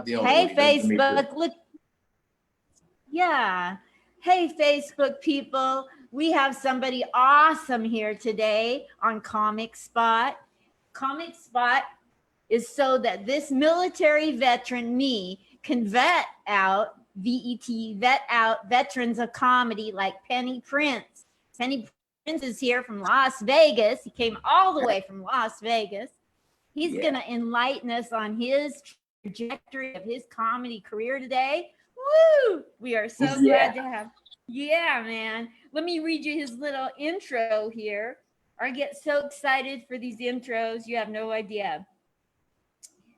not the only Hey, one. Facebook, look. Yeah. Hey, Facebook people. We have somebody awesome here today on Comic Spot. Comic Spot is so that this military veteran, me, can vet out veterans of comedy like Penny Prince. Penny Prince is here from Las Vegas. He came all the way from Las Vegas. He's going to enlighten us on his trajectory of his comedy career today. Woo! We are so glad to have. Yeah, man. Let me read you his little intro here. I get so excited for these intros. You have no idea.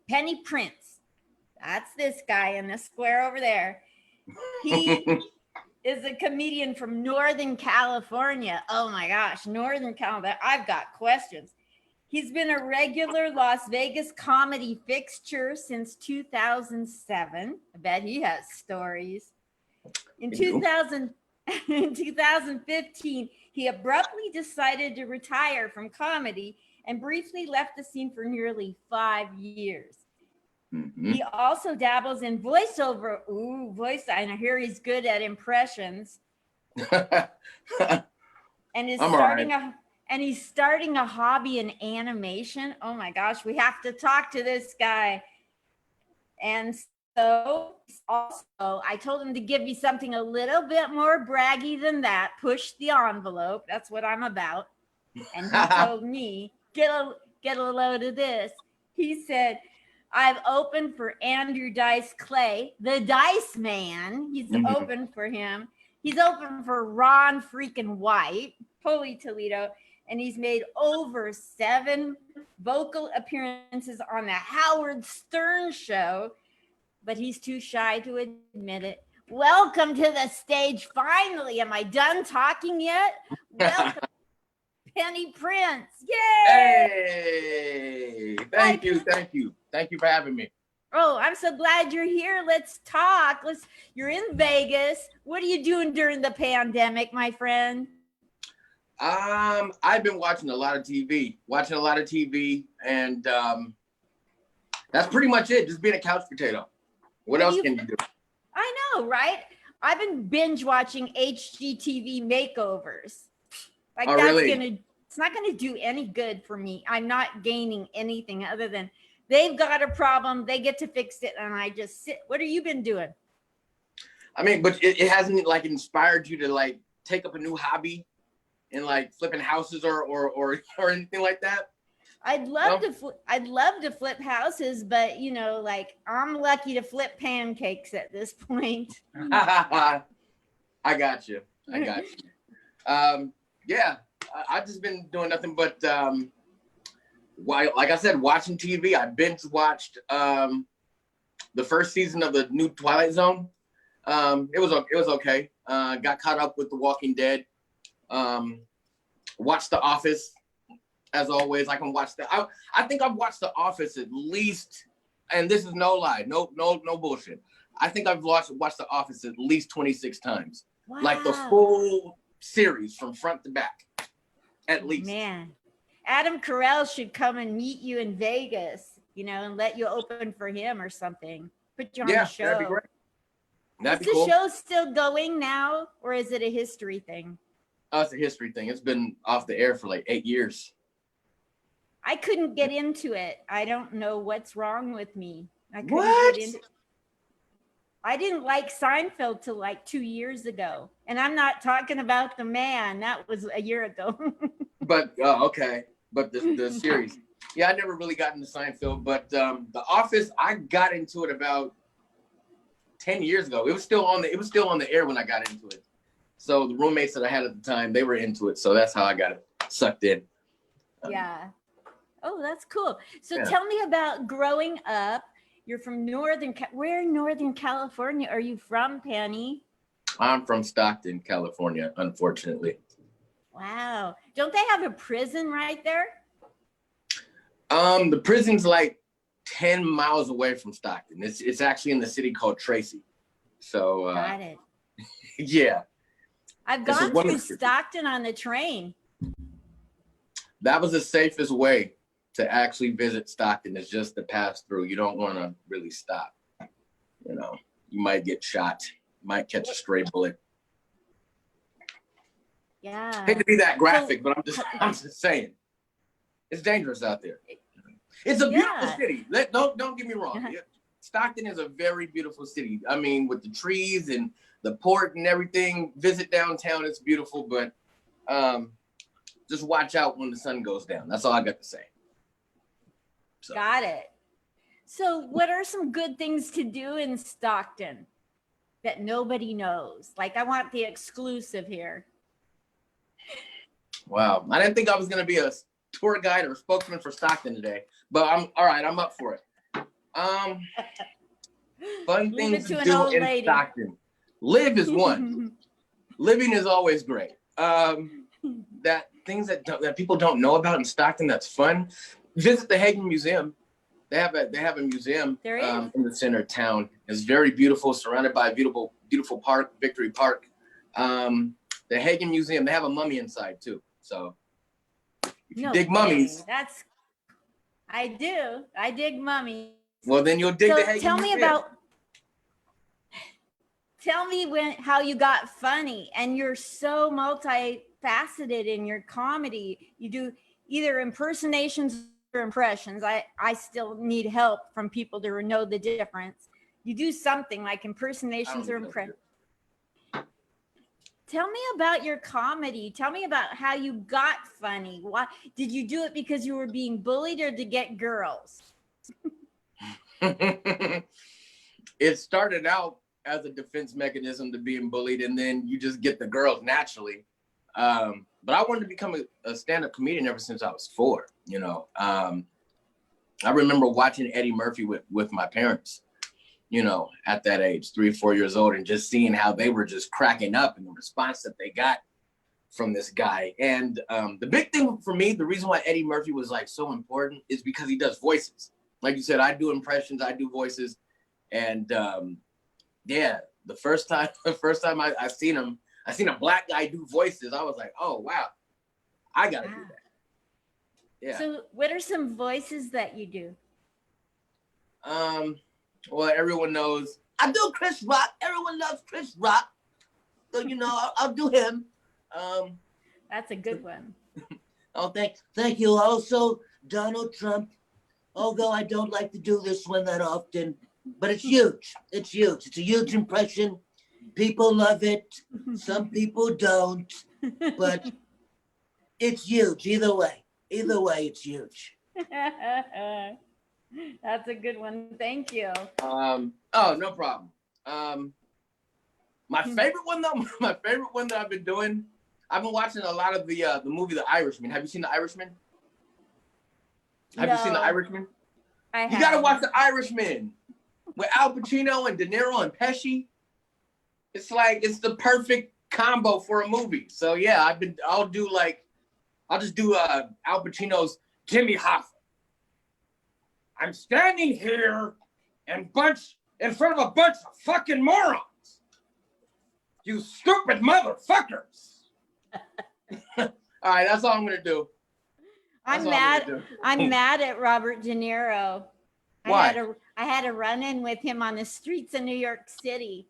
Penny Prince. That's this guy in the square over there. He is a comedian from Northern California. Oh my gosh, Northern California. I've got questions. He's been a regular Las Vegas comedy fixture since 2007. I bet he has stories. In 2015, he abruptly decided to retire from comedy and briefly left the scene for nearly 5 years. He also dabbles in voiceover. Voice. And I hear he's good at impressions. And is he's starting a hobby in animation. Oh my gosh, we have to talk to this guy. And so also, I told him to give you something a little bit more braggy than that. Push the envelope. That's what I'm about. And he told me, get a load of this. He said, I've opened for Andrew Dice Clay, the Dice Man. He's open for him. He's open for Ron freaking White, Holy Toledo. And he's made over 7 vocal appearances on the Howard Stern Show, but he's too shy to admit it. Welcome to the stage. Finally, am I done talking yet? Welcome, Penny Prince. Yay! Hey, thank you for having me. Oh, I'm so glad you're here. Let's talk. You're in Vegas. What are you doing during the pandemic, my friend? I've been watching a lot of TV, and that's pretty much it. Just being a couch potato. What else can you do? I know, right? I've been binge watching HGTV makeovers. Like really? It's not gonna do any good for me. I'm not gaining anything other than they've got a problem, they get to fix it, and I just sit. What have you been doing? I mean, but it hasn't like inspired you to like take up a new hobby and like flipping houses or anything like that? I'd love to flip houses, but you know, like I'm lucky to flip pancakes at this point. I got you. Yeah, I've just been doing nothing but like I said, watching TV. I binge watched the first season of the new Twilight Zone. It was okay. Got caught up with The Walking Dead. Watched The Office. As always, I can watch that. I think I've watched The Office at least, and this is no lie, no bullshit. I think I've watched The Office at least 26 times. Wow. Like the full series from front to back, at least. Man, Adam Carell should come and meet you in Vegas, you know, and let you open for him or something. Put you on the show. That'd be great. That'd is be cool. The show still going now, or is it a history thing? Oh, it's a history thing. It's been off the air for like 8 years. I couldn't get into it. I don't know what's wrong with me. I didn't like Seinfeld till like 2 years ago. And I'm not talking about the man. That was a year ago. But, okay. But the series. Yeah, I never really got into Seinfeld. But The Office, I got into it about 10 years ago. It was still on the air when I got into it. So the roommates that I had at the time, they were into it. So that's how I got it sucked in. Yeah. Oh, that's cool. So tell me about growing up. You're from where in Northern California are you from, Penny? I'm from Stockton, California, unfortunately. Wow. Don't they have a prison right there? The prison's like 10 miles away from Stockton. It's actually in the city called Tracy. So got it. Yeah. I've gone through Stockton on the train. That was the safest way to actually visit Stockton, is just to pass through. You don't want to really stop. you know, you might get shot, might catch a stray bullet. Yeah. I hate to be that graphic, but I'm just saying, it's dangerous out there. It's a beautiful city. Don't get me wrong. Stockton is a very beautiful city. I mean, with the trees and the port and everything, visit downtown. It's beautiful, but just watch out when the sun goes down. That's all I got to say. So. Got it. So what are some good things to do in Stockton that nobody knows? Like, I want the exclusive here. Wow. I didn't think I was going to be a tour guide or spokesman for Stockton today, but I'm all right. I'm up for it. Fun things to do in Stockton. Live is one. Living is always great. That things that people don't know about in Stockton that's fun. Visit the Hagen Museum. They have a museum in the center of town. It's very beautiful, surrounded by a beautiful park, Victory Park. The Hagen Museum, they have a mummy inside too. So if you dig mummies. I do. I dig mummies. Well, then you'll dig the Hagen Museum. Tell me how you got funny, and you're so multifaceted in your comedy. You do either impersonations or impressions. I still need help from people to know the difference. You do something like impersonations or impressions. Tell me about your comedy. Tell me about how you got funny. Why did you do it? Because you were being bullied or to get girls? It started out as a defense mechanism to being bullied, and then you just get the girls naturally. But I wanted to become a stand-up comedian ever since I was 4. You know, I remember watching Eddie Murphy with my parents, you know, at that age, 3 or 4 years old, and just seeing how they were just cracking up and the response that they got from this guy. And the big thing for me, the reason why Eddie Murphy was like so important is because he does voices. Like you said, I do impressions, I do voices. And yeah, the first time I seen him, I seen a black guy do voices. I was like, oh, wow, I got to do that. Yeah. So what are some voices that you do? Well, everyone knows I do Chris Rock. Everyone loves Chris Rock. So, you know, I'll do him. That's a good one. Oh, thank you. Also, Donald Trump, although I don't like to do this one that often, but it's huge. It's huge. It's a huge impression. People love it. Some people don't, but it's huge. Either way, it's huge. That's a good one. Thank you. Oh, no problem. My favorite one though, my favorite one that I've been doing, I've been watching a lot of the movie The Irishman. Have you seen The Irishman? Have you seen The Irishman? I have. You gotta watch The Irishman with Al Pacino and De Niro and Pesci. It's the perfect combo for a movie. So yeah, I'll just do Al Pacino's Jimmy Hoffa. I'm standing here in front of a bunch of fucking morons. You stupid motherfuckers. All right, that's all I'm gonna do. I'm mad at Robert De Niro. Why? I had a run-in with him on the streets of New York City.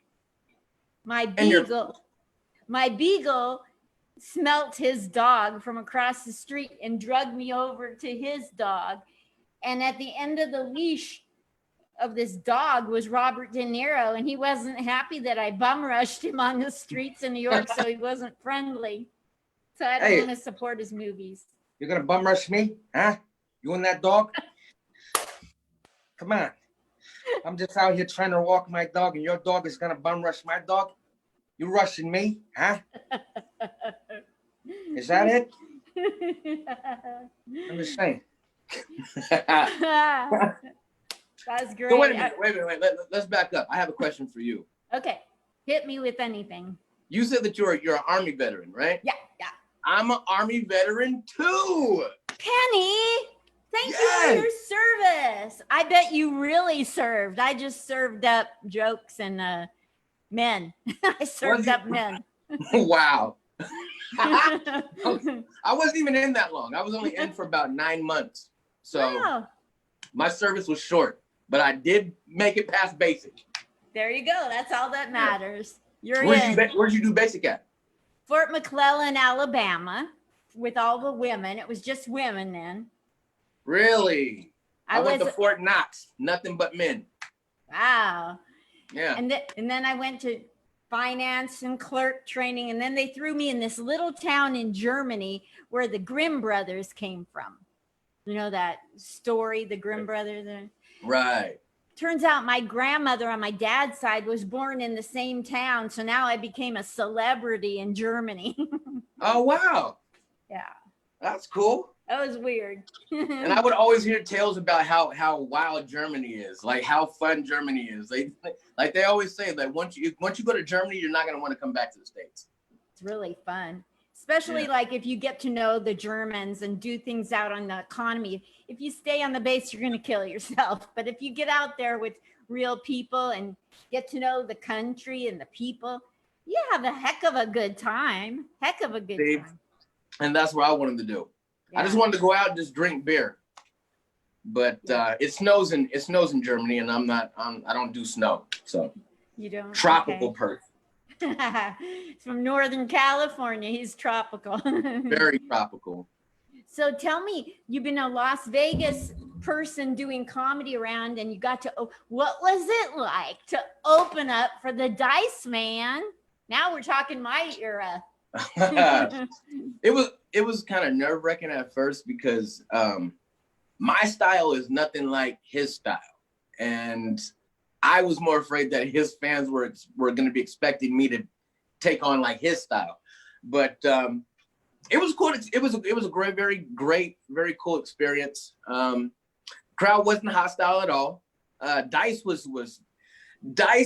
My beagle smelt his dog from across the street and drugged me over to his dog. And at the end of the leash of this dog was Robert De Niro, and he wasn't happy that I bum rushed him on the streets in New York, so he wasn't friendly. So I don't want to support his movies. You're gonna bum rush me, huh? You and that dog? Come on. I'm just out here trying to walk my dog, and your dog is gonna bum rush my dog? You rushing me, huh? Is that it? I'm just saying. That's great. So wait a minute. Let's back up. I have a question for you. Okay, hit me with anything. You said that you're an Army veteran, right? Yeah. I'm an Army veteran too. Penny, thank you for your service. I bet you really served. I just served up jokes and men. I served up men. Wow. I wasn't even in that long. I was only in for about 9 months. So my service was short, but I did make it past basic. There you go. That's all that matters. You're Where'd you do basic at? Fort McClellan, Alabama, with all the women. It was just women then. Really? I went to was Fort Knox. Nothing but men. Wow. Yeah. And then I went to finance and clerk training, and then they threw me in this little town in Germany where the Grimm brothers came from. You know that story, the Grimm brothers? Right. Turns out my grandmother on my dad's side was born in the same town, so now I became a celebrity in Germany. Oh, wow. Yeah. That's cool. That was weird. And I would always hear tales about how wild Germany is, like how fun Germany is. They always say that once you go to Germany, you're not going to want to come back to the States. It's really fun, especially like if you get to know the Germans and do things out on the economy. If you stay on the base, you're going to kill yourself. But if you get out there with real people and get to know the country and the people, you have a heck of a good time. Heck of a good time. And that's what I wanted to do. Yeah. I just wanted to go out and just drink beer. But it snows in Germany, and I don't do snow. So you don't. Tropical Perth. It's from Northern California. He's tropical. Very tropical. So tell me, you've been a Las Vegas person doing comedy around, and you got to, what was it like to open up for the Dice Man? Now we're talking my era. It was kind of nerve-wracking at first because my style is nothing like his style, and I was more afraid that his fans were going to be expecting me to take on like his style. But it was cool. It was a great, very cool experience. Crowd wasn't hostile at all. Dice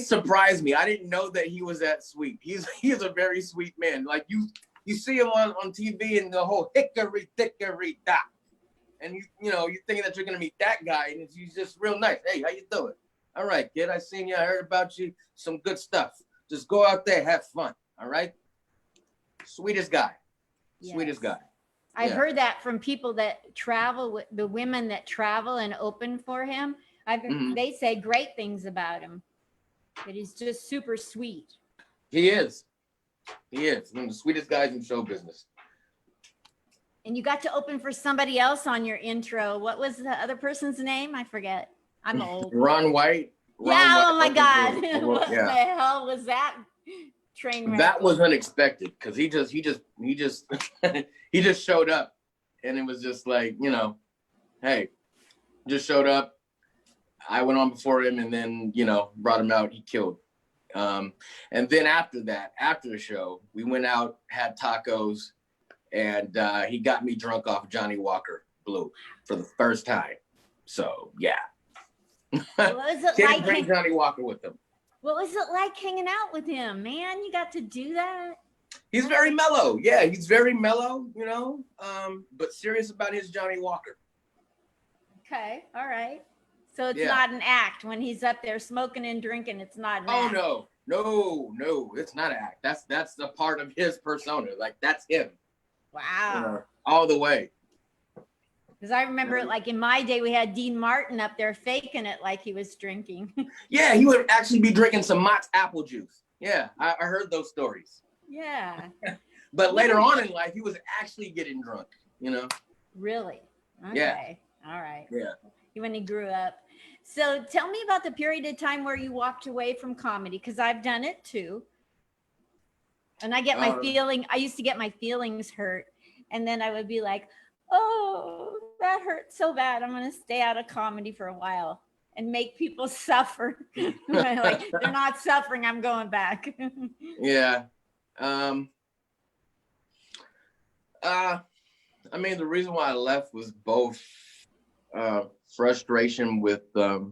surprised me. I didn't know that he was that sweet. He is a very sweet man. Like you see him on TV and the whole hickory dickory dock, and you're thinking that you're gonna meet that guy, and he's just real nice. Hey, how you doing? All right, kid. I seen you. I heard about you. Some good stuff. Just go out there, have fun. All right. Sweetest guy. Yes. Sweetest guy. I've heard that from people that travel with the women that travel and open for him. They say great things about him. That he's just super sweet. He is. One of the sweetest guys in show business. And you got to open for somebody else on your intro. What was the other person's name? I forget. I'm old. Ron White. Oh my God. What the hell was that train wreck? That was unexpected because he just he just showed up, and it was just like, hey, just showed up. I went on before him, and then, brought him out. He killed. And then after the show, we went out, had tacos, and he got me drunk off Johnny Walker Blue for the first time. So, yeah. What was it like? Bring Johnny Walker with him. What was it like hanging out with him, man? You got to do that? He's very mellow. Yeah, he's very mellow, but serious about his Johnny Walker. Okay, all right. So it's not an act when he's up there smoking and drinking. It's not an act. No, it's not an act. That's a part of his persona. Like, that's him. Wow. All the way. Because I remember, like in my day, we had Dean Martin up there faking it like he was drinking. Yeah, he would actually be drinking some Mott's apple juice. Yeah, I heard those stories. Yeah. But later on in life, he was actually getting drunk. Really? Okay. Yeah. All right. Yeah. When he grew up. So tell me about the period of time where you walked away from comedy, because I've done it too. And I get I used to get my feelings hurt. And then I would be like, oh, that hurt so bad. I'm going to stay out of comedy for a while and make people suffer. Like, they're not suffering. I'm going back. Yeah. The reason why I left was both frustration with the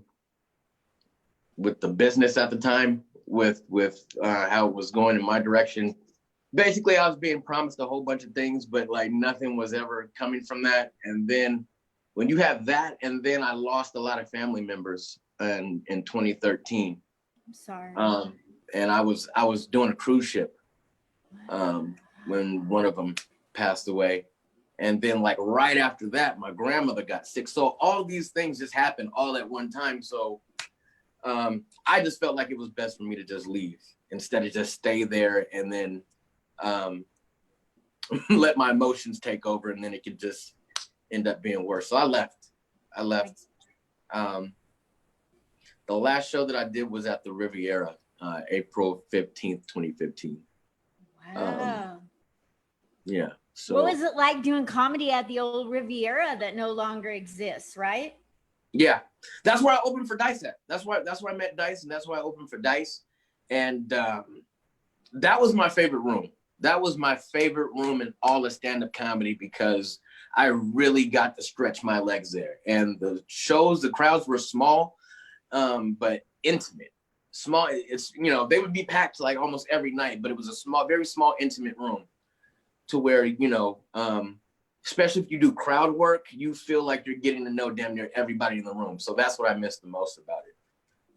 business at the time, with how it was going in my direction. Basically, I was being promised a whole bunch of things, but like nothing was ever coming from that. And then when you have that, and then I lost a lot of family members in 2013. I'm sorry. And I was doing a cruise ship when one of them passed away. And then like right after that, my grandmother got sick. So all these things just happened all at one time. So I just felt like it was best for me to just leave instead of just stay there and then let my emotions take over, and then it could just end up being worse. So I left. The last show that I did was at the Riviera, April 15th, 2015. Wow. Yeah. So what was it like doing comedy at the old Riviera that no longer exists, right? Yeah, that's where I opened for Dice at. That's where I met Dice, and that's why I opened for Dice. And that was my favorite room. That was my favorite room in all of stand-up comedy because I really got to stretch my legs there. And the shows, the crowds were small, but intimate. Small, it's, you know, they would be packed like almost every night, but it was a small, very small, intimate room to where, you know, especially if you do crowd work, you feel like you're getting to know damn near everybody in the room. So that's what I miss the most about it.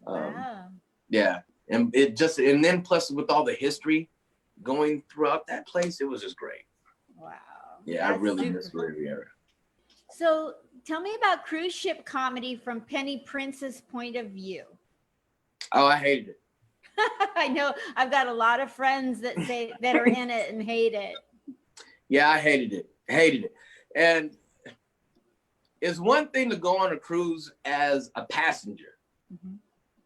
Wow. Yeah. And it just, and then plus with all the history going throughout that place, it was just great. Wow. Yeah, That's I really super miss Riviera. So tell me about cruise ship comedy from Penny Prince's point of view. Oh, I hated it. I know I've got a lot of friends that say that are in it and hate it. Yeah, I hated it. Hated it. And it's one thing to go on a cruise as a passenger. Mm-hmm.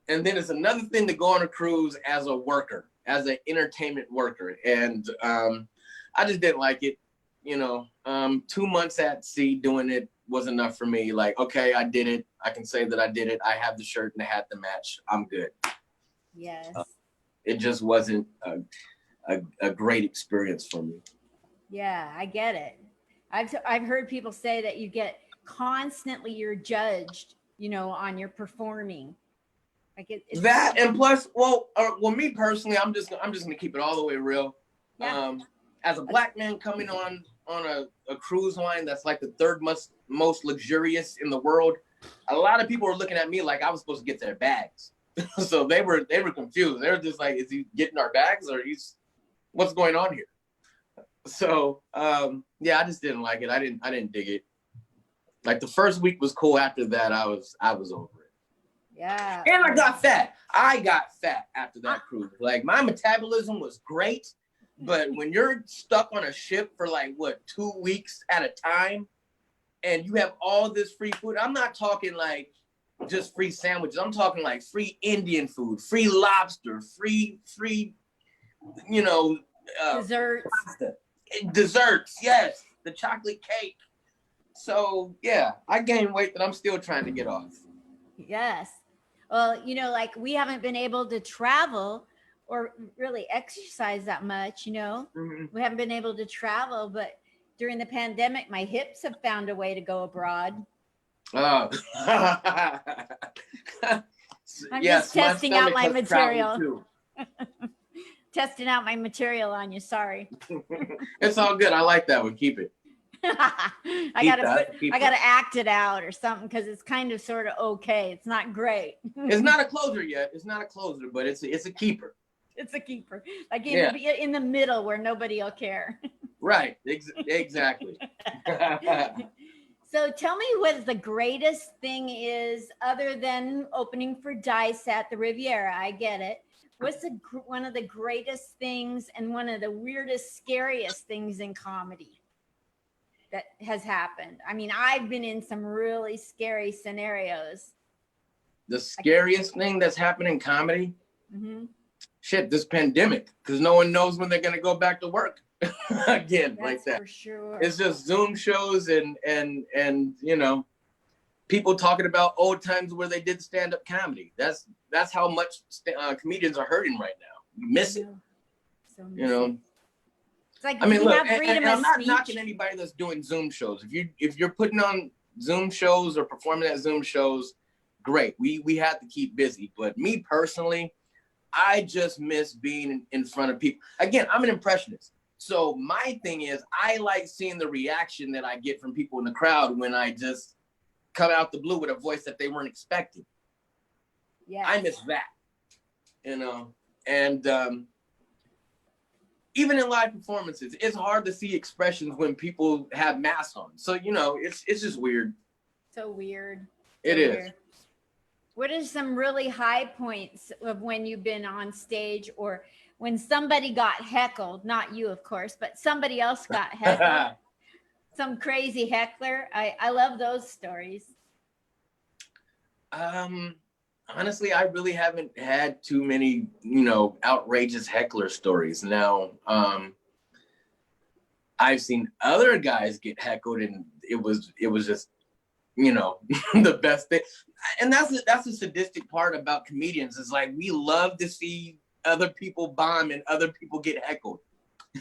And then it's another thing to go on a cruise as a worker, as an entertainment worker. And I just didn't like it. You know, 2 months at sea doing it was enough for me. Like, okay, I did it. I can say that I did it. I have the shirt and the hat to match. I'm good. Yes. It just wasn't a great experience for me. Yeah, I get it. I've heard people say that you get constantly, you're judged, you know, on your performing. Like it's that, and plus, well, me personally, I'm just gonna keep it all the way real. Yeah. As a black man coming on a cruise line that's like the third most luxurious in the world, a lot of people were looking at me like I was supposed to get their bags. So they were confused. They were just like, is he getting our bags or what's going on here? So yeah, I just didn't like it. I didn't dig it. Like the first week was cool. After that, I was over it. Yeah. And I got fat. I got fat after that cruise. Like my metabolism was great, but when you're stuck on a ship for like 2 weeks at a time, and you have all this free food, I'm not talking like just free sandwiches. I'm talking like free Indian food, free lobster, free, you know, Desserts. pasta. Desserts, yes, the chocolate cake. So yeah, I gained weight that I'm still trying to get off. Yes. Well, you know, like we haven't been able to travel or really exercise that much, you know. Mm-hmm. We haven't been able to travel, but during the pandemic, my hips have found a way to go abroad. Oh. I'm yes, just testing out my material. Too. Testing out my material on you. Sorry. It's all good. I like that one. Keep it. I gotta act it out or something because it's kind of sort of okay. It's not great. It's not a closer yet. It's not a closer, but it's a keeper. It's a keeper. Like in the middle where nobody will care. Right. Exactly. So tell me what the greatest thing is other than opening for Dice at the Riviera. I get it. What's one of the greatest things and one of the weirdest, scariest things in comedy that has happened? I mean, I've been in some really scary scenarios. The scariest thing that's happened in comedy? Mm-hmm. Shit, this pandemic, because no one knows when they're gonna go back to work again. That's like that. For sure. It's just Zoom shows and you know, people talking about old times where they did stand-up comedy. That's how much comedians are hurting right now. You miss it. So you know. It's like, I mean, look, have freedom and I'm of not speech. knocking anybody that's doing Zoom shows. If you're putting on Zoom shows or performing at Zoom shows, great. We have to keep busy. But me personally, I just miss being in front of people. Again, I'm an impressionist. So my thing is, I like seeing the reaction that I get from people in the crowd when I just come out the blue with a voice that they weren't expecting. Yeah, I miss that, you know. And even in live performances, it's hard to see expressions when people have masks on. So, you know, it's just weird. So weird. It is. What are some really high points of when you've been on stage or when somebody got heckled? Not you, of course, but somebody else got heckled. Some crazy heckler. I love those stories. Honestly, I really haven't had too many, outrageous heckler stories. Now, I've seen other guys get heckled, and it was just, the best thing. And that's the sadistic part about comedians. Is like we love to see other people bomb and other people get heckled.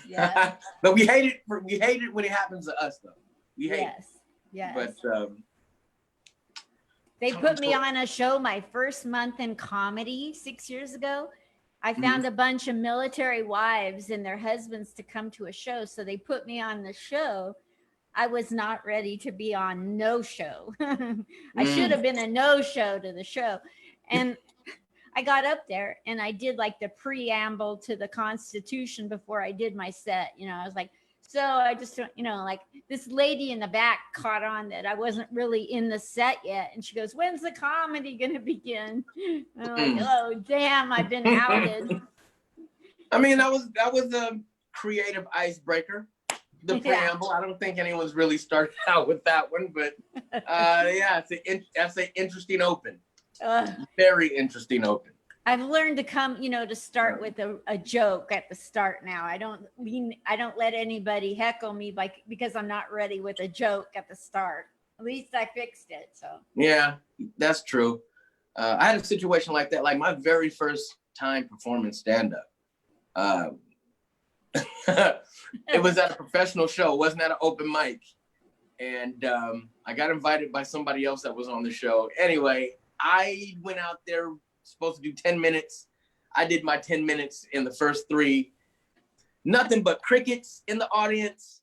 Yeah. But we hate it when it happens to us, though. We hate it. Yes. But they put me on a show my first month in comedy 6 years ago. I found a bunch of military wives and their husbands to come to a show. So they put me on the show. I was not ready to be on no show. I should have been a no show to the show. And I got up there and I did like the preamble to the Constitution before I did my set. I was like, so I just, like this lady in the back caught on that I wasn't really in the set yet. And she goes, when's the comedy going to begin? And I'm like, oh, damn, I've been outed. I mean, that was a creative icebreaker. The preamble. I don't think anyone's really started out with that one, but that's an interesting open. Very interesting open. I've learned to come, to start with a joke at the start now. I don't let anybody heckle me because I'm not ready with a joke at the start. At least I fixed it. So yeah, that's true. I had a situation like that, like my very first time performing stand-up. It was at a professional show. It wasn't at an open mic. And I got invited by somebody else that was on the show. Anyway, I went out there supposed to do 10 minutes. I did my 10 minutes in the first 3. Nothing but crickets in the audience.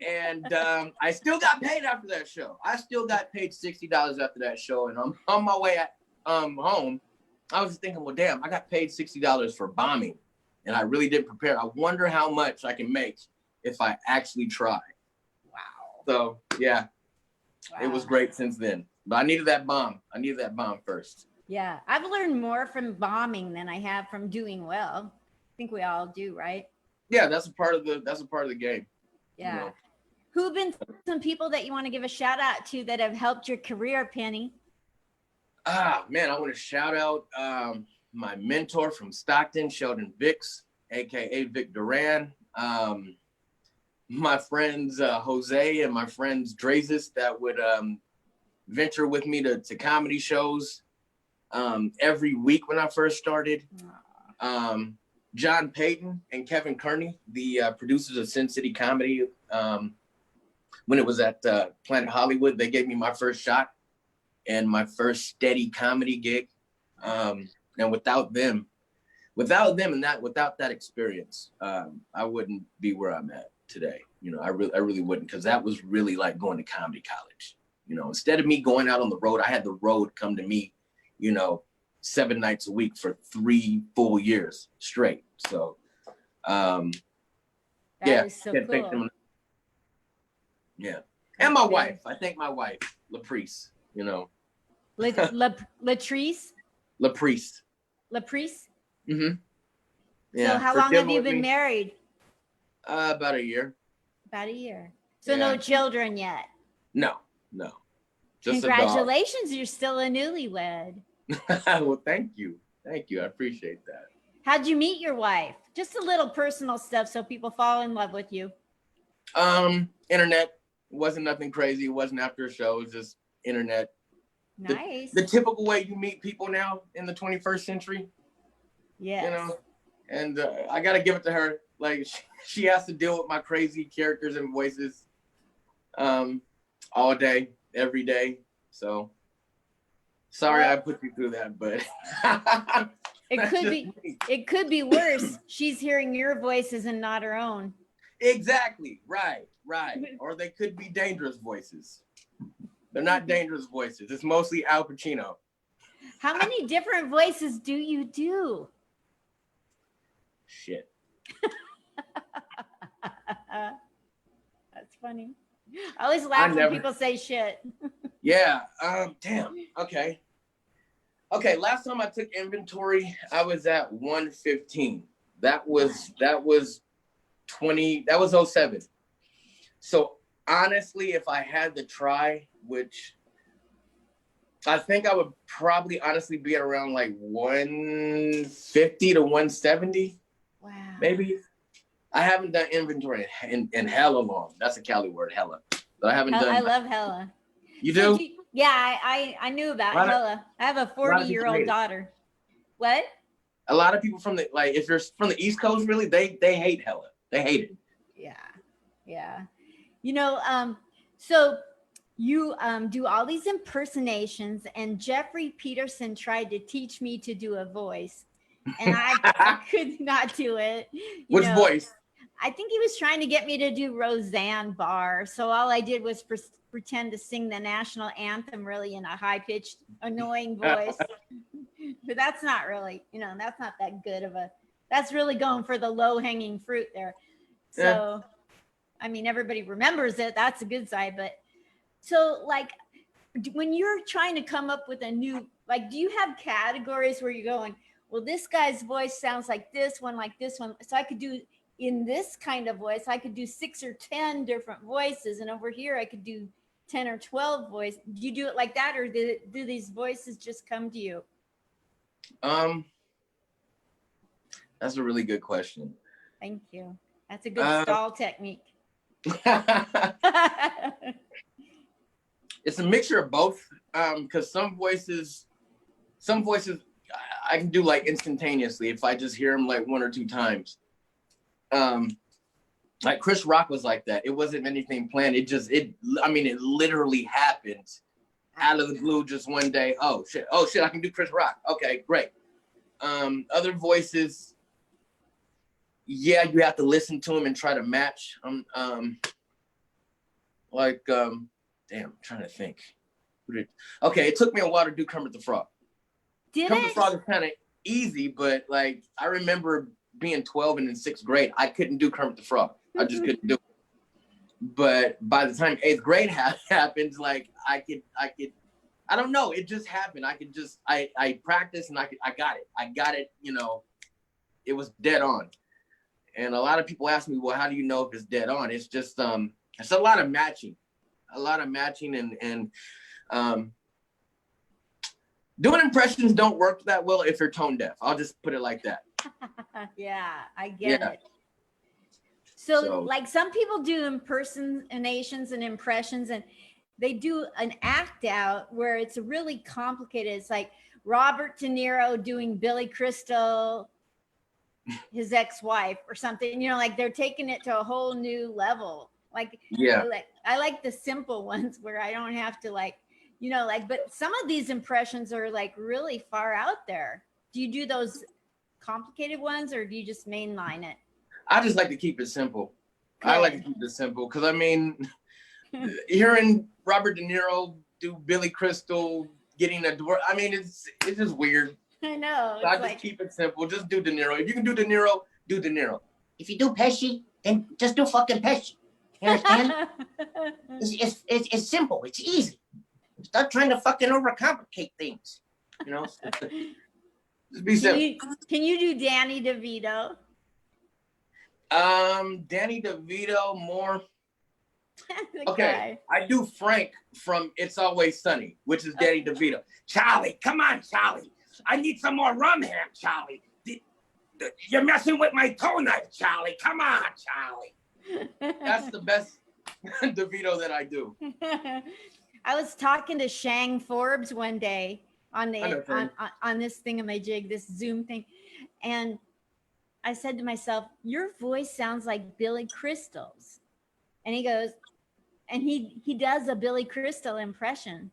And I still got paid after that show. I still got paid $60 after that show. And I'm on my way home. I was thinking, well, damn, I got paid $60 for bombing. And I really didn't prepare. I wonder how much I can make if I actually try. Wow. So, yeah, It was great since then. But I needed that bomb. First. Yeah, I've learned more from bombing than I have from doing well. I think we all do, right? Yeah, that's a part of the game. Yeah. Who have been some people that you want to give a shout out to that have helped your career, Penny? Man, I want to shout out my mentor from Stockton, Sheldon Vicks, aka Vic Duran. My friends Jose and my friends Drazis that would venture with me to comedy shows every week when I first started. John Payton and Kevin Kearney, the producers of Sin City Comedy, when it was at Planet Hollywood, they gave me my first shot and my first steady comedy gig. And without them and without that experience, I wouldn't be where I'm at today. I really wouldn't, because that was really like going to comedy college. Instead of me going out on the road, I had the road come to me, 7 nights a week for 3 full years straight. So, That is so cool. Yeah. And my wife. I think my wife, Laprice, Latrice? Laprice. Laprice? Mm-hmm. Yeah. So how long have you been married? About a year. About a year. So no children yet? No. Just congratulations, you're still a newlywed. Well, thank you. I appreciate that. How'd you meet your wife? Just a little personal stuff so people fall in love with you. Internet. It wasn't nothing crazy. It wasn't after a show. It was just internet. Nice. The typical way you meet people now in the 21st century. Yes. And I got to give it to her. Like, she has to deal with my crazy characters and voices all day, every day. So sorry I put you through that, but it could be worse. She's hearing your voices and not her own. Exactly. Right. Or they could be dangerous voices. They're not dangerous voices. It's mostly Al Pacino. How many different voices do you do? Shit. That's funny. I always laugh when people say shit. Yeah. Damn. Okay. Okay, last time I took inventory, I was at 115. That was 07. So honestly, if I had to try, which I think I would probably honestly be at around like 150 to 170. Wow. Maybe. I haven't done inventory in hella long. That's a Cali word, hella. But I haven't done. I love hella. You So do? yeah, I knew about hella. I have a 40-year-old daughter. What? A lot of people from the, like, if you're from the East Coast, really, they hate hella. They hate it. Yeah. You know, so you do all these impersonations, and Jeffrey Peterson tried to teach me to do a voice, and I could not do it. Which voice? I think he was trying to get me to do Roseanne Barr. So all I did was pretend to sing the national anthem really in a high-pitched, annoying voice. But that's not really, that's not that good of a, that's really going for the low-hanging fruit there. So, I mean, everybody remembers it. That's a good side. But so like, when you're trying to come up with a new, like, do you have categories where you're going, well, this guy's voice sounds like this one, so I could do in this kind of voice, I could do 6 or 10 different voices, and over here I could do 10 or 12 voices. Do you do it like that, or do these voices just come to you? That's a really good question. Thank you. That's a good stall technique. It's a mixture of both, because some voices I can do like instantaneously if I just hear them like 1 or 2 times. Like Chris Rock was like that. It wasn't anything planned. It literally happened out of the blue just one day. Oh shit, I can do Chris Rock. Okay, great. Other voices, yeah, you have to listen to them and try to match. Damn, I'm trying to think. Okay, it took me a while to do Kermit the Frog. Kermit the Frog is kind of easy, but like I remember being 12 and in 6th grade, I couldn't do Kermit the Frog. I just couldn't do it. But by the time 8th grade happened, like I don't know, it just happened. I practiced and I got it. It was dead on. And a lot of people ask me, well, how do you know if it's dead on? It's just it's a lot of matching and doing impressions don't work that well if you're tone deaf. I'll just put it like that. Yeah, I get it. So like some people do impersonations and impressions, and they do an act out where it's really complicated. It's like Robert De Niro doing Billy Crystal, his ex-wife or something, like they're taking it to a whole new level. Like, I like the simple ones where I don't have to but some of these impressions are like really far out there. Do you do those complicated ones, or do you just mainline it? I just like to keep it simple. Good. I like to keep it simple because hearing Robert De Niro do Billy Crystal getting a door, it's just weird. I know. So I just keep it simple. Just do De Niro. If you can do De Niro, do De Niro. If you do Pesci, then just do fucking Pesci. You understand? It's simple. It's easy. Stop trying to fucking overcomplicate things. Just be simple. Can you do Danny DeVito? Danny DeVito more. Okay, I do Frank from It's Always Sunny, which is Danny DeVito. Charlie, come on, Charlie. I need some more rum here, Charlie. You're messing with my toe knife, Charlie. Come on, Charlie. That's the best DeVito that I do. I was talking to Shang Forbes one day on this thingamajig, this Zoom thing, and I said to myself, your voice sounds like Billy Crystal's. And he goes, and he does a Billy Crystal impression.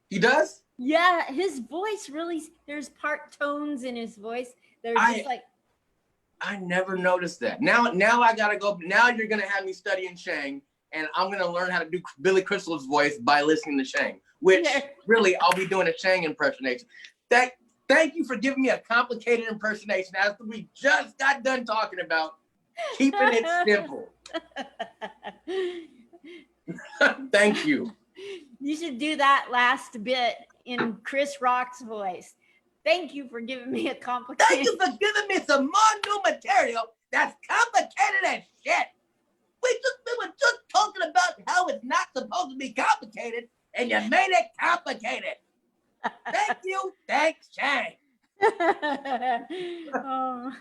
He does? Yeah, his voice really, there's part tones in his voice. They're just like. I never noticed that. Now I gotta go. Now you're gonna have me studying Shang, and I'm gonna learn how to do Billy Crystal's voice by listening to Shang, which really I'll be doing a Shang impersonation. Thank you for giving me a complicated impersonation as we just got done talking about keeping it simple. Thank you. You should do that last bit in Chris Rock's voice. Thank you for giving me a complicated. Thank you for giving me some more new material that's complicated as shit. We were just talking about how it's not supposed to be complicated, and you made it complicated. Thank you. Thanks, Shane. Oh,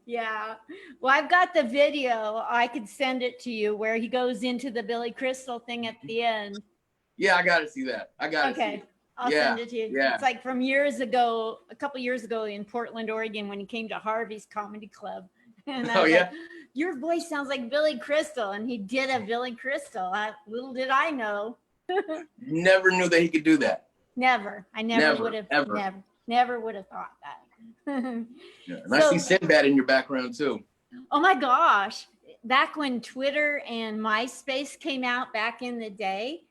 yeah. Well, I've got the video. I could send it to you where he goes into the Billy Crystal thing at the end. Yeah, I gotta see that. I gotta see it. I'll send it to you. Yeah. It's like from years ago, a couple years ago in Portland, Oregon, when he came to Harvey's Comedy Club. And I was like, your voice sounds like Billy Crystal. And he did a Billy Crystal. Little did I know. Never knew that he could do that. Never. I never would have never would have thought that. Yeah. And I see Sinbad in your background too. Oh my gosh. Back when Twitter and MySpace came out back in the day,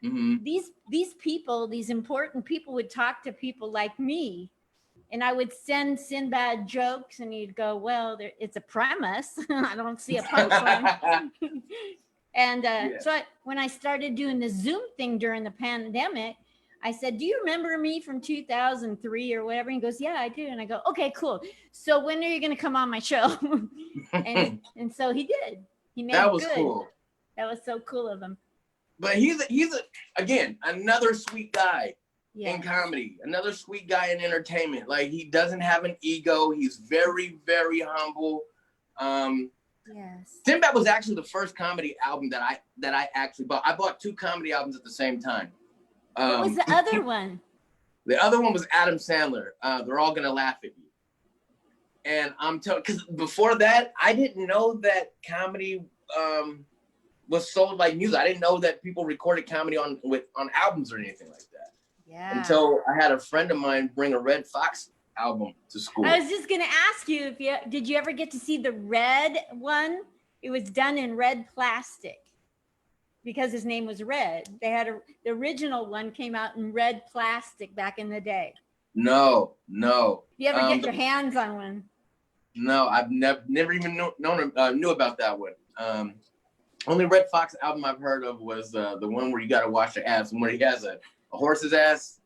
these people, these important people would talk to people like me. And I would send Sinbad jokes and he'd go, well, it's a premise. I don't see a punchline. And so when I started doing the Zoom thing during the pandemic, I said, do you remember me from 2003 or whatever? And he goes, yeah, I do. And I go, okay, cool. So when are you going to come on my show? and so he did. He made that was good. Cool. That was so cool of him. But he's again, another sweet guy in comedy, another sweet guy in entertainment. Like, he doesn't have an ego. He's very, very humble. Yes. Sinbad was actually the first comedy album that I actually bought. I bought 2 comedy albums at the same time. What was the other one? The other one was Adam Sandler. They're All Gonna Laugh at You. And I'm telling, because before that, I didn't know that comedy was sold like music. I didn't know that people recorded comedy on albums or anything like that. Yeah. Until I had a friend of mine bring a Red Fox album to school. I was just gonna ask you did you ever get to see the red one? It was done in red plastic because his name was Red. They had the original one came out in red plastic back in the day. No. You ever get your hands on one? No, I've never even knew about that one. Only Red Fox album I've heard of was the one where you got to wash your ass, and where he has a horse's ass.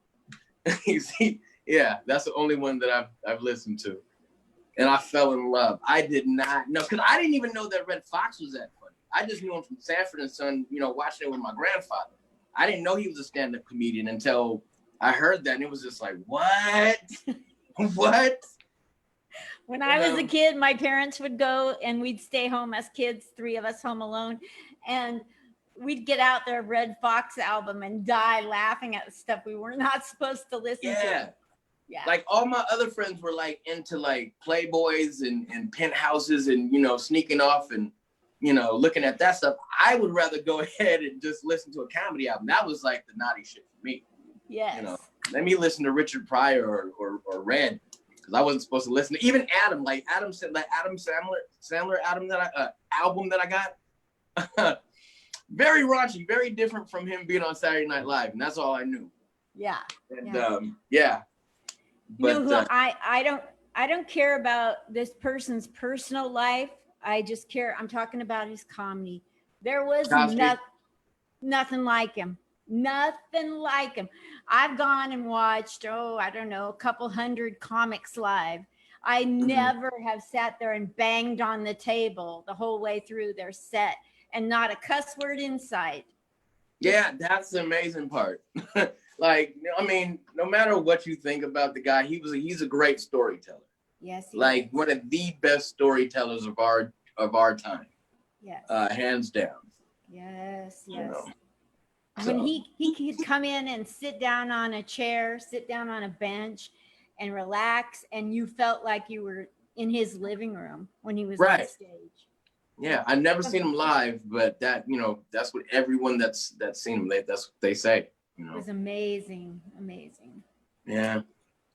Yeah, that's the only one that I've listened to, and I fell in love. I did not know, because I didn't even know that Red Fox was that funny. I just knew him from Sanford and Son, watching it with my grandfather. I didn't know he was a stand-up comedian until I heard that, and it was just like, what? What? When I was a kid, my parents would go and we'd stay home as kids, 3 of us home alone. And we'd get out their Red Fox album and die laughing at the stuff we were not supposed to listen to. Yeah. Like, all my other friends were like into like Playboys and penthouses and, sneaking off and, looking at that stuff. I would rather go ahead and just listen to a comedy album. That was like the naughty shit for me. Yes. Let me listen to Richard Pryor or Red. Because I wasn't supposed to listen to even Adam Sandler album that I got. Very raunchy, very different from him being on Saturday Night Live, and that's all I knew. Yeah. And But I don't care about this person's personal life. I just care. I'm talking about his comedy. There was nothing like him. Nothing like him. I've gone and watched, I don't know, a couple hundred comics live. I never have sat there and banged on the table the whole way through their set and not a cuss word in sight. Yeah, that's the amazing part. Like, I mean, no matter what you think about the guy, he's a great storyteller. Yes. Like one of the best storytellers of our time. Yes. Hands down. Yes. So. When he could come in and sit down on a chair, sit down on a bench and relax, and you felt like you were in his living room when he was on stage. Yeah, I've never seen him live, but that's what everyone that's seen him, that's what they say. It was amazing. Yeah.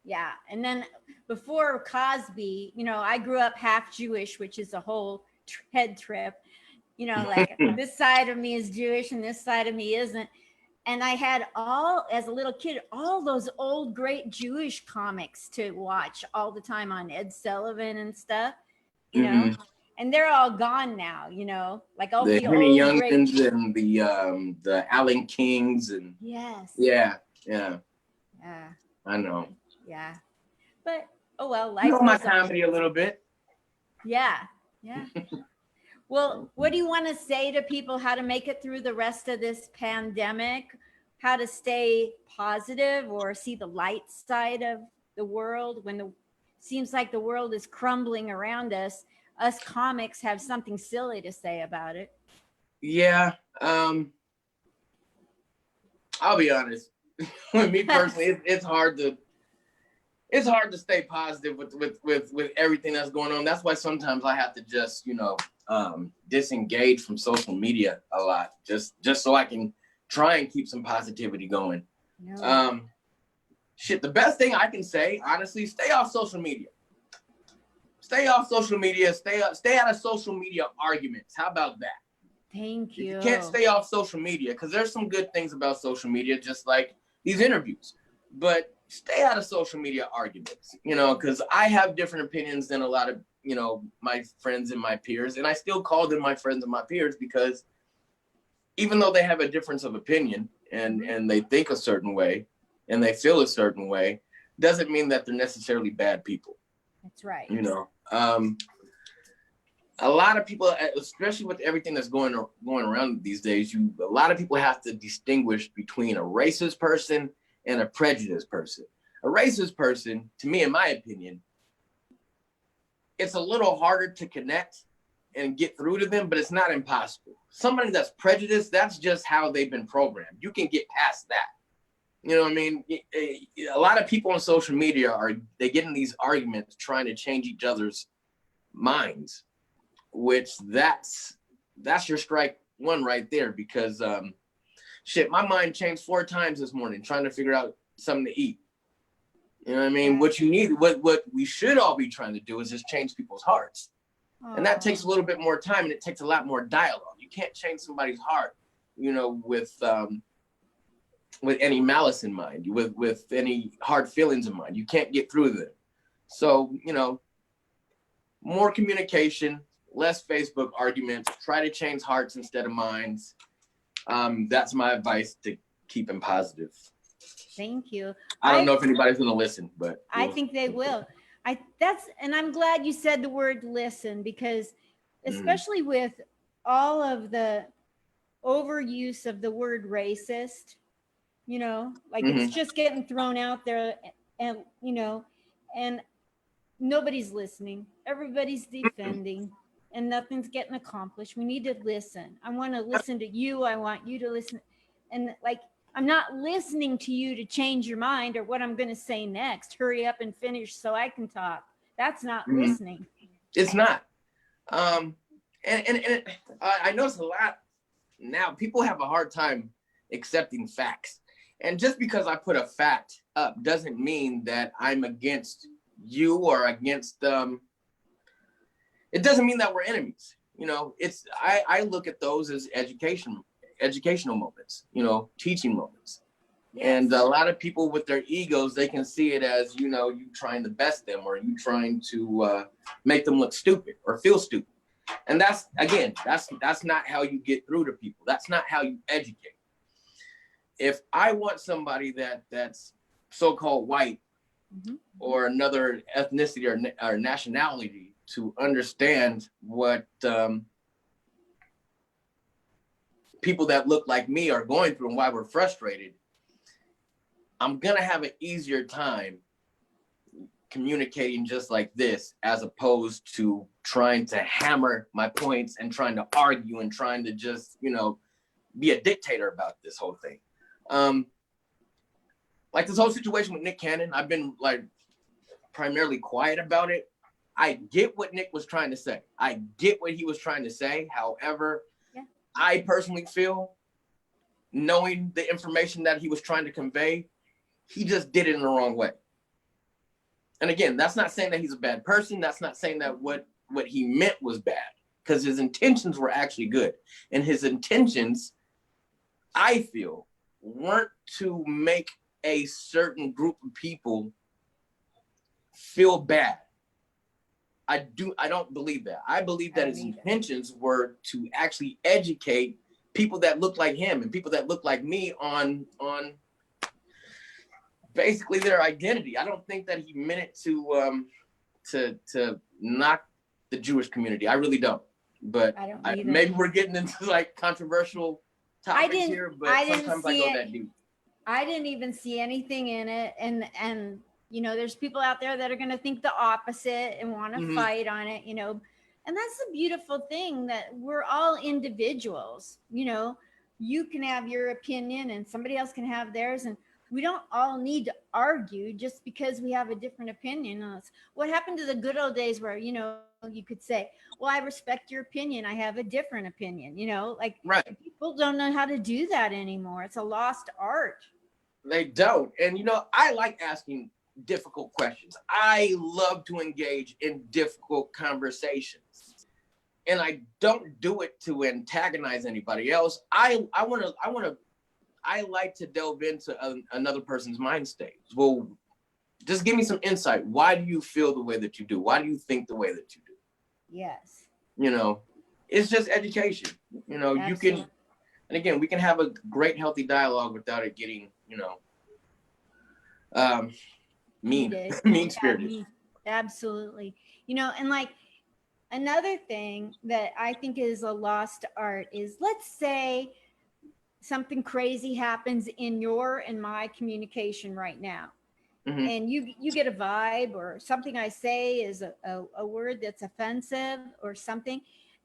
Yeah, and then before Cosby, I grew up half Jewish, which is a whole head trip. Like this side of me is Jewish and this side of me isn't. And I had as a little kid, all those old great Jewish comics to watch all the time on Ed Sullivan and stuff, you know. and they're all gone now, you know, like all The the Henny old great. Youngins and the Allen Kings and Yes. yeah. Yeah. I know. Yeah. But oh well, You life know my goes on. comedy a little bit. Yeah. Yeah. Well, what do you want to say to people how to make it through the rest of this pandemic? How to stay positive or see the light side of the world when the seems like the world is crumbling around us? Us comics have something silly to say about it. Yeah. I'll be honest. With me personally, it's hard to stay positive with everything that's going on. That's why sometimes I have to just, disengage from social media a lot, just so I can try and keep some positivity going. No. The best thing I can say, honestly, stay off social media. Stay off social media. Stay out of social media arguments. How about that? Thank you. You can't stay off social media because there's some good things about social media, just like these interviews. But stay out of social media arguments, because I have different opinions than a lot of, my friends and my peers. And I still call them my friends and my peers because even though they have a difference of opinion and they think a certain way and they feel a certain way, doesn't mean that they're necessarily bad people. That's right. A lot of people, especially with everything that's going around these days, a lot of people have to distinguish between a racist person and a prejudiced person. A racist person, to me, in my opinion, it's a little harder to connect and get through to them, but it's not impossible. Somebody that's prejudiced, that's just how they've been programmed. You can get past that. You know what I mean? A lot of people on social media they get in these arguments trying to change each other's minds, which that's your strike one right there, because my mind changed 4 times this morning trying to figure out something to eat. You know what I mean? Yeah. What you need, what we should all be trying to do is just change people's hearts. And that takes a little bit more time and it takes a lot more dialogue. You can't change somebody's heart, with any malice in mind, with any hard feelings in mind. You can't get through them. So, more communication, less Facebook arguments, try to change hearts instead of minds. That's my advice to keep them positive. Thank you. I don't know if anybody's going to listen, but I think they will. And I'm glad you said the word listen, because especially with all of the overuse of the word racist, it's just getting thrown out there and nobody's listening. Everybody's defending and nothing's getting accomplished. We need to listen. I want to listen to you. I want you to listen. And I'm not listening to you to change your mind or what I'm going to say next. Hurry up and finish so I can talk. That's not listening. It's not. And I notice a lot now, people have a hard time accepting facts. And just because I put a fact up doesn't mean that I'm against you or against it doesn't mean that we're enemies. I look at those as educational moments, teaching moments. Yes. And a lot of people with their egos, they can see it as, you trying to best them or you trying to make them look stupid or feel stupid. And that's not how you get through to people. That's not how you educate. If I want somebody that's so-called white or another ethnicity or nationality to understand what people that look like me are going through and why we're frustrated, I'm going to have an easier time communicating just like this, as opposed to trying to hammer my points and trying to argue and trying to just, be a dictator about this whole thing. Like this whole situation with Nick Cannon, I've been primarily quiet about it. I get what Nick was trying to say. I get what he was trying to say. However, I personally feel, knowing the information that he was trying to convey, he just did it in the wrong way. And again, that's not saying that he's a bad person. That's not saying that what he meant was bad, because his intentions were actually good. And his intentions, I feel, weren't to make a certain group of people feel bad. I don't believe that. I believe that his intentions were to actually educate people that look like him and people that look like me on basically their identity. I don't think that he meant it to knock the Jewish community. I really don't. But maybe we're getting into like controversial topics here, but sometimes I go that deep. I didn't even see anything in it. And you know, there's people out there that are going to think the opposite and want to fight on it, you know. And that's the beautiful thing, that we're all individuals. You know, you can have your opinion and somebody else can have theirs. And we don't all need to argue just because we have a different opinion. What happened to the good old days where, you know, you could say, well, I respect your opinion, I have a different opinion, you know, like people don't know how to do that anymore. It's a lost art. They don't. And, you know, I like asking difficult questions. I love to engage in difficult conversations. And I don't do it to antagonize anybody else. I like to delve into another person's mind state. Well, just give me some insight. Why do you feel the way that you do? Why do you think the way that you do? Yes. You know, it's just education. You know, you can, and again, we can have a great, healthy dialogue without it getting, you know, mean-spirited. Absolutely. You know, and like another thing that I think is a lost art is, let's say something crazy happens in your and my communication right now. And you get a vibe, or something I say is a word that's offensive or something.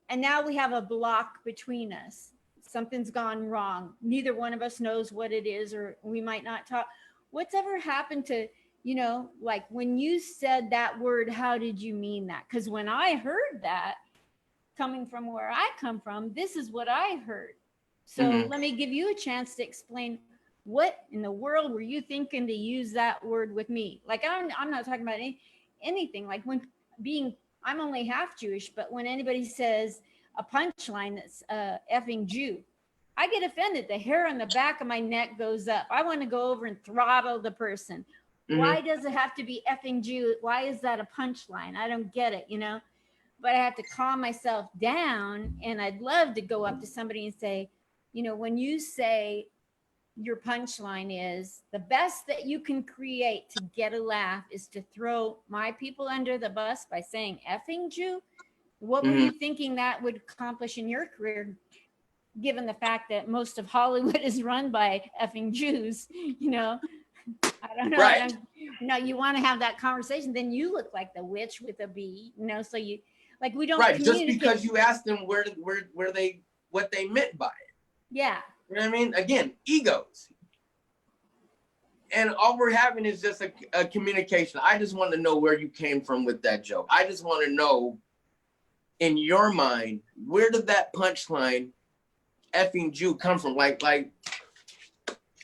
And now we have a block between us. Something's gone wrong. Neither one of us knows what it is, or we might not talk. What's ever happened to, you know, like when you said that word, how did you mean that? Because when I heard that, coming from where I come from, this is what I heard. So let me give you a chance to explain, what in the world were you thinking to use that word with me? Like, I'm not talking about anything. Like when I'm only half Jewish, but when anybody says a punchline that's effing Jew, I get offended. The hair on the back of my neck goes up. I want to go over and throttle the person. Why does it have to be effing Jew? Why is that a punchline? I don't get it, you know? But I have to calm myself down, and I'd love to go up to somebody and say, you know, when you say your punchline is, the best that you can create to get a laugh is to throw my people under the bus by saying effing Jew. What were you thinking that would accomplish in your career, given the fact that most of Hollywood is run by effing Jews? You know, I don't know. Right. No, you want to have that conversation, then you look like the witch with a B, you know, so you, like, we don't just because you asked them what they meant by it. Yeah. You know what I mean? Again, egos. And all we're having is just a communication. I just want to know where you came from with that joke. I just want to know, in your mind, where did that punchline, effing Jew, come from? Like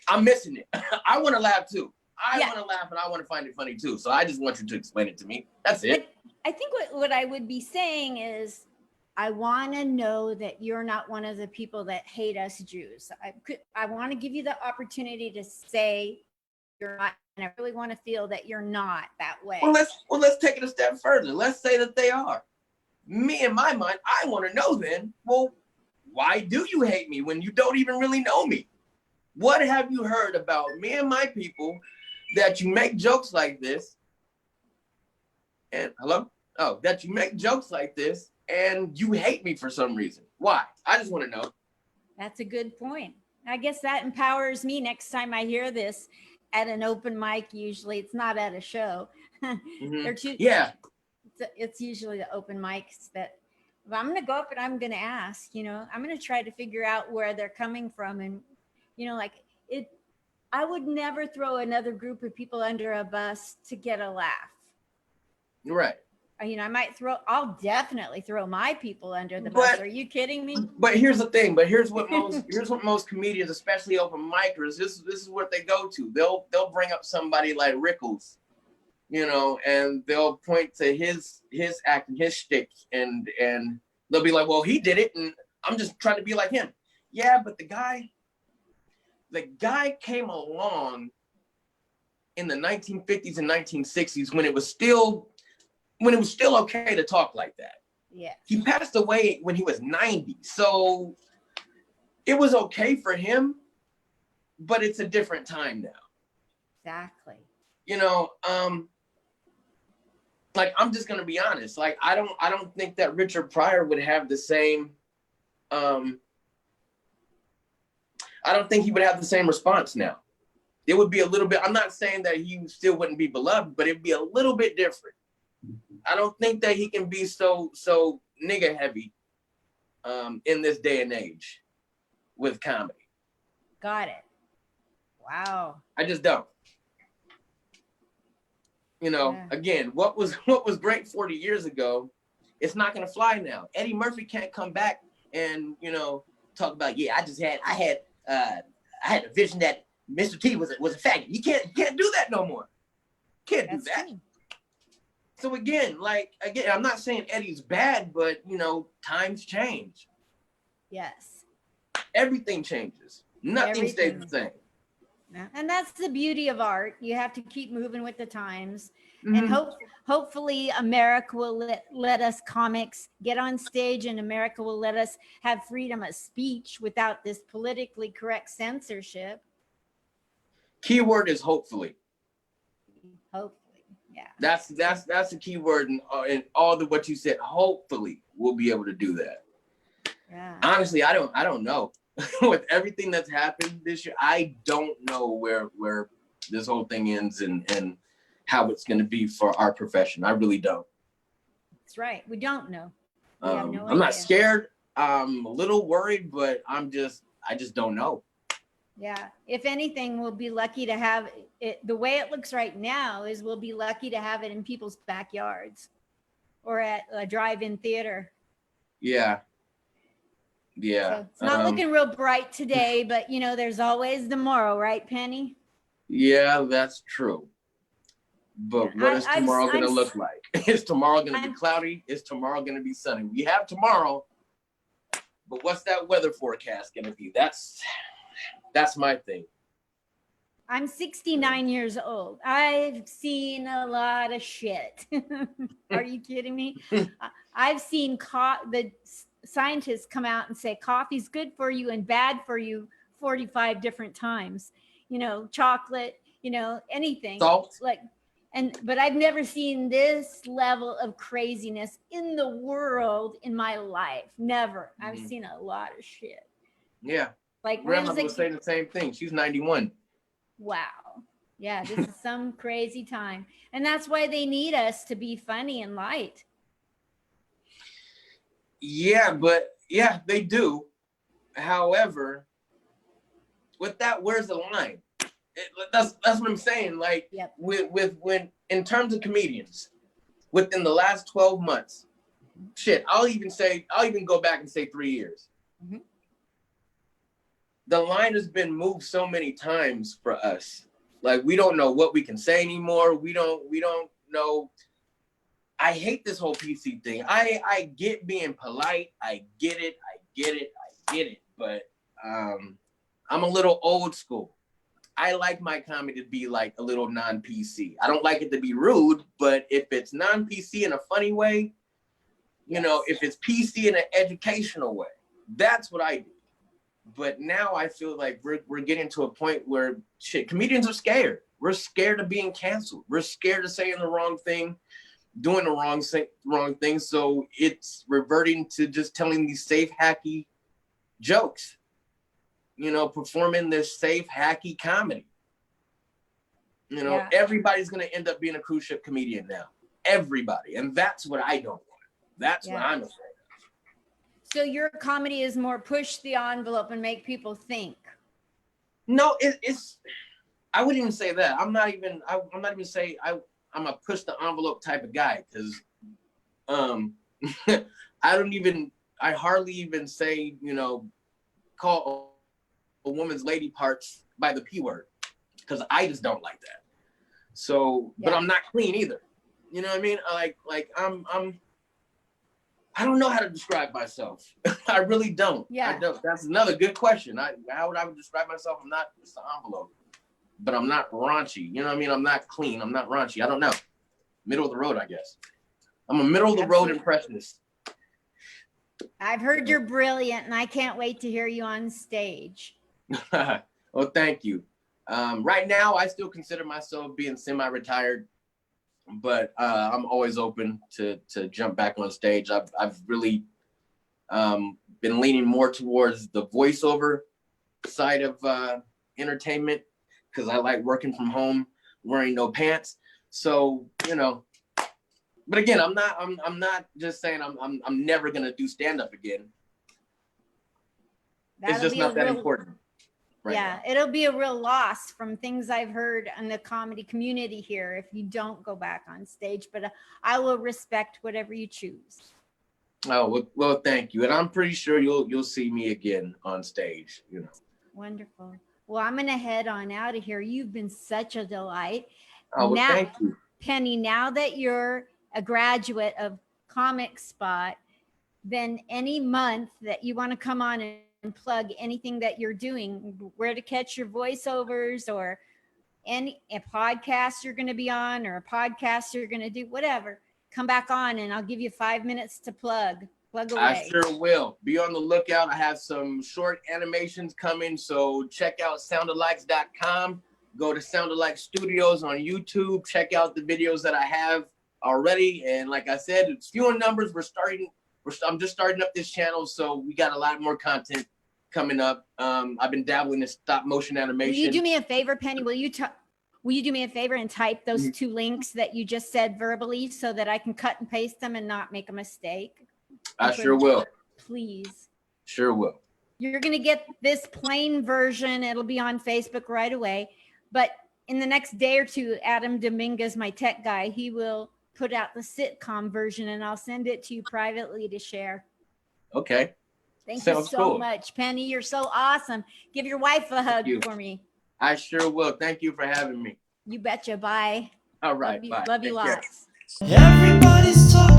I'm missing it. I want to laugh too. I want to laugh, and I want to find it funny too. So I just want you to explain it to me. That's it. I think what I would be saying is, I want to know that you're not one of the people that hate us Jews. I want to give you the opportunity to say you're not, and I really want to feel that you're not that way. Well, let's take it a step further. Let's say that they are. Me, in my mind, I want to know then, well, why do you hate me when you don't even really know me? What have you heard about me and my people that you make jokes like this? And that you make jokes like this and you hate me for some reason. Why? I just want to know. That's a good point. I guess that empowers me next time I hear this at an open mic. Usually it's not at a show. It's usually the open mics that I'm going to go up and I'm going to ask, you know, I'm going to try to figure out where they're coming from. And, you know, like I would never throw another group of people under a bus to get a laugh. Right. You know, I'll definitely throw my people under the bus. Are you kidding me? But here's the thing. But here's what most comedians, especially open micers, this is what they go to. They'll bring up somebody like Rickles, you know, and they'll point to his act and his shtick, and they'll be like, well, he did it, and I'm just trying to be like him. Yeah, but the guy came along in the 1950s and 1960s when it was still when it was still okay to talk like that. Yeah. He passed away when he was 90. So it was okay for him, but it's a different time now. Exactly. You know, like, I'm just gonna be honest. Like, I don't think that Richard Pryor would have the same, I don't think he would have the same response now. It would be a little bit, I'm not saying that he still wouldn't be beloved, but it'd be a little bit different. I don't think that he can be so nigga heavy in this day and age with comedy. Got it. Wow. I just don't. You know, again, what was great 40 years ago, it's not gonna fly now. Eddie Murphy can't come back and, you know, talk about, yeah, I had a vision that Mr. T was a faggot. You can't do that no more. Can't do that. True. So again, I'm not saying Eddie's bad, but, you know, times change. Yes. Everything changes. Nothing stays the same. And that's the beauty of art. You have to keep moving with the times. Mm-hmm. And hopefully America will let us comics get on stage, and America will let us have freedom of speech without this politically correct censorship. Keyword is hopefully. Hopefully. Yeah. That's the key word in all the what you said. Hopefully we'll be able to do that. Yeah. Honestly, I don't know. With everything that's happened this year, I don't know where this whole thing ends and how it's going to be for our profession. I really don't. That's right. We don't know. I'm not scared. I'm a little worried, but I just don't know. Yeah. If anything, we'll be lucky to have it. The way it looks right now is we'll be lucky to have it in people's backyards or at a drive-in theater. Yeah. Yeah. So it's not looking real bright today, but, you know, there's always tomorrow, right, Penny? Yeah, that's true. But what is tomorrow going to look like? Is tomorrow going to be cloudy? Is tomorrow going to be sunny? We have tomorrow, but what's that weather forecast going to be? That's my thing. I'm 69 years old. I've seen a lot of shit. Are you kidding me? I've seen the scientists come out and say coffee's good for you and bad for you 45 different times. You know, chocolate, you know, anything. Salt. But I've never seen this level of craziness in the world in my life. Never. I've seen a lot of shit. Yeah. Like Grandma was saying the same thing. She's 91. Wow. Yeah, this is some crazy time. And that's why they need us to be funny and light. Yeah, they do. However, with that, where's the line? That's what I'm saying. Like, yep. when in terms of comedians, within the last 12 months, shit, I'll even go back and say 3 years. Mm-hmm. The line has been moved so many times for us. Like, we don't know what we can say anymore. We don't know. I hate this whole PC thing. I get being polite. I get it. But I'm a little old school. I like my comedy to be like a little non-PC. I don't like it to be rude, but if it's non-PC in a funny way, you know, if it's PC in an educational way, that's what I do. But now I feel like we're getting to a point where comedians are scared. We're scared of being canceled. We're scared of saying the wrong thing, doing the wrong thing. So it's reverting to just telling these safe, hacky jokes. You know, performing this safe, hacky comedy. You know, everybody's going to end up being a cruise ship comedian now. Everybody. And that's what I don't want. That's what I'm afraid of. So your comedy is more push the envelope and make people think. No, it's I wouldn't even say that. I'm not even saying I'm a push the envelope type of guy, because I hardly even say, you know, call a woman's lady parts by the P word, because I just don't like that. So, but I'm not clean either. You know what I mean? Like I don't know how to describe myself. I really don't. Yeah. I don't. That's another good question. How would I describe myself? I'm not just an envelope, but I'm not raunchy. You know what I mean? I'm not clean. I'm not raunchy. I don't know. Middle of the road, I guess. I'm a middle of the road impressionist. I've heard you're brilliant, and I can't wait to hear you on stage. Well, thank you. Right now, I still consider myself being semi-retired, but I'm always open to jump back on stage. I've really been leaning more towards the voiceover side of entertainment because I like working from home, wearing no pants. So, you know, but again, I'm not just saying I'm never gonna do stand-up again. It's just not that important. Right now. It'll be a real loss from things I've heard in the comedy community here if you don't go back on stage, but I will respect whatever you choose. Oh, well, thank you. And I'm pretty sure you'll see me again on stage, you know. Wonderful. Well, I'm going to head on out of here. You've been such a delight. Oh, well, thank you. Penny, now that you're a graduate of Comic Spot, then any month that you want to come on and plug anything that you're doing, where to catch your voiceovers or a podcast you're going to be on or a podcast you're going to do, whatever, come back on and I'll give you 5 minutes to plug away. I sure will. Be on the lookout. I have some short animations coming, so check out soundalikes.com. Go to Soundalike Studios on YouTube. Check out the videos that I have already. And like I said, it's few in numbers. I'm just starting up this channel, so we got a lot more content coming up. I've been dabbling in stop motion animation. Will you do me a favor, Penny? Will you do me a favor and type those 2 links that you just said verbally so that I can cut and paste them and not make a mistake? I sure will. Please. Sure will. You're going to get this plain version. It'll be on Facebook right away. But in the next day or two, Adam Dominguez, my tech guy, he will put out the sitcom version and I'll send it to you privately to share. Okay. Thank you so much, Penny. You're so awesome. Give your wife a hug for me. I sure will. Thank you for having me. You betcha. Bye. All right. Love you lots. Everybody's talking.